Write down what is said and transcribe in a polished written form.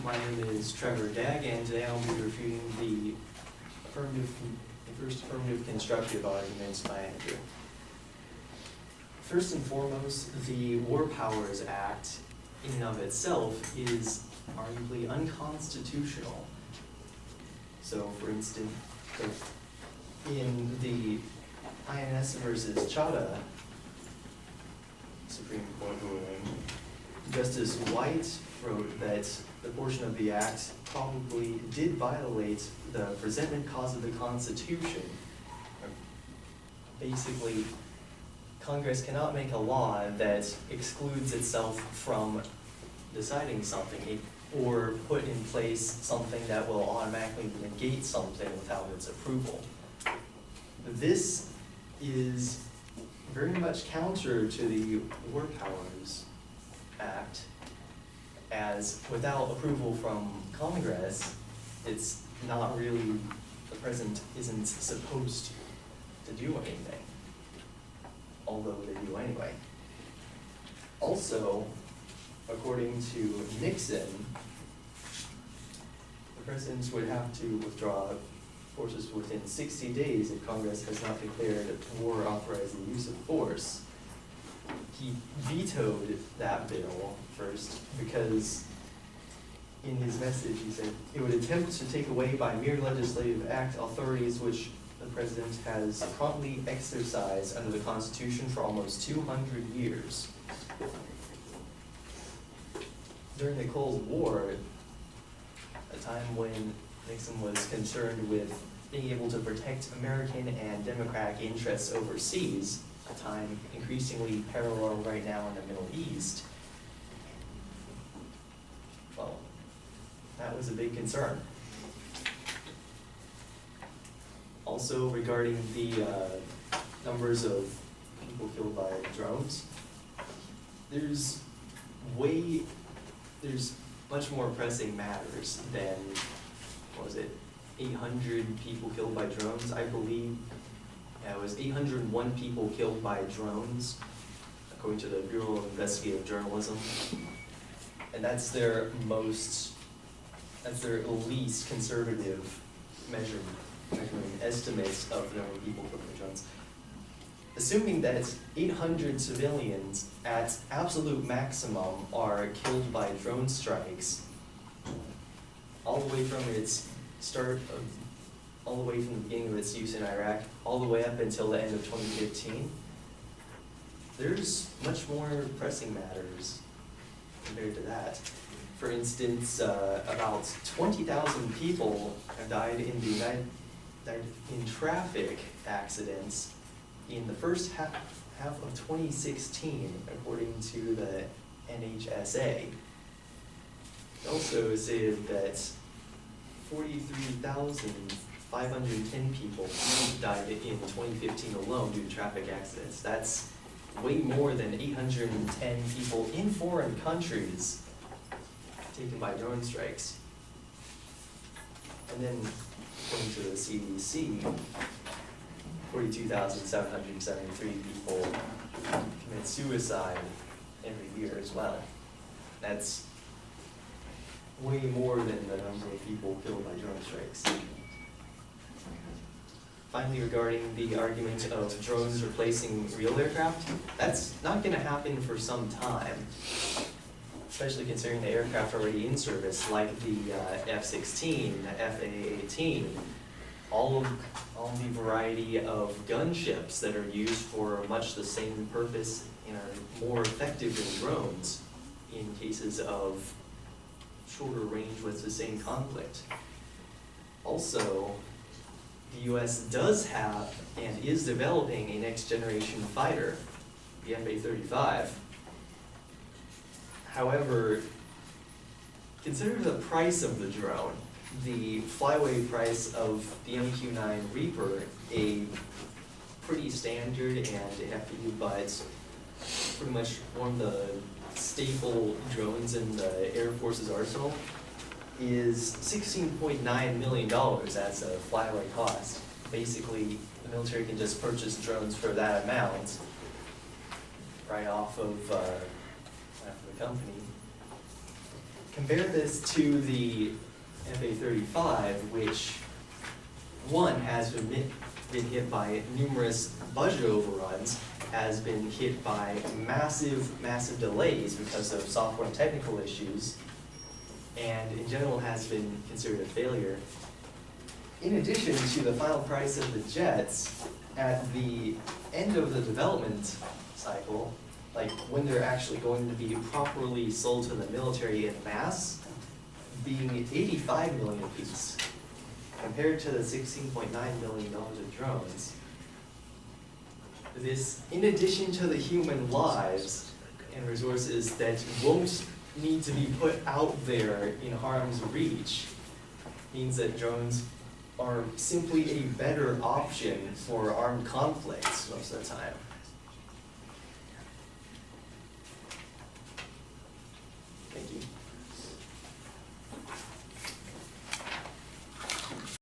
my name is Trevor Dagg, and today I'll be refuting the first affirmative constructive arguments by Andrew. First and foremost, the War Powers Act in and of itself is arguably unconstitutional. So, for instance, in the INS versus Chadha Supreme Court ruling, Justice White wrote that the portion of the act probably did violate the presentment clause of the Constitution. Basically, Congress cannot make a law that excludes itself from deciding something or put in place something that will automatically negate something without its approval. This is very much counter to the War Powers Act, as without approval from Congress, it's not really, the president isn't supposed to do anything, although they do anyway. Also, according to Nixon, the president would have to withdraw forces within 60 days if Congress has not declared war or authorized the use of force. He vetoed that bill first because in his message he said it would attempt to take away by mere legislative act authorities which the president has promptly exercised under the Constitution for almost 200 years. During the Cold War, a time when Nixon was concerned with being able to protect American and democratic interests overseas, a time increasingly parallel right now in the Middle East, well, that was a big concern. Also, regarding the numbers of people killed by drones, there's much more pressing matters than, what was it, 800 people killed by drones, I believe. Yeah, it was 801 people killed by drones, according to the Bureau of Investigative Journalism. And that's their least conservative measuring estimates of the number of people killed by drones. Assuming that 800 civilians at absolute maximum are killed by drone strikes, all the way from its start, all the way from the beginning of its use in Iraq, all the way up until the end of 2015, there's much more pressing matters compared to that. For instance, about 20,000 people have died in traffic accidents in the first half of 2016, according to the NHSA. It also said that 43,510 people died in 2015 alone due to traffic accidents. That's way more than 810 people in foreign countries taken by drone strikes. And then, according to the CDC, 42,773 people commit suicide every year as well. That's way more than the number of people killed by drone strikes. Finally, regarding the argument of drones replacing real aircraft, that's not going to happen for some time, especially considering the aircraft already in service, like the F-16, the F-A-18, all the variety of gunships that are used for much the same purpose and are more effective than drones in cases of shorter range with the same conflict. Also, the U.S. does have and is developing a next generation fighter, the F-A-35. However, consider the price of the drone. The flyaway price of the MQ-9 Reaper, a pretty standard and hefty, but pretty much one of the staple drones in the Air Force's arsenal, is $16.9 million as a flyaway cost. Basically, the military can just purchase drones for that amount right off of the company. Compare this to the FA-35, which one has been hit by numerous budget overruns, has been hit by massive delays because of software and technical issues, and in general has been considered a failure. In addition to the final price of the jets, at the end of the development cycle, like when they're actually going to be properly sold to the military in mass, being 85 million apiece, compared to the $16.9 million of drones. This, in addition to the human lives and resources that won't need to be put out there in harm's reach, means that drones are simply a better option for armed conflicts most of the time.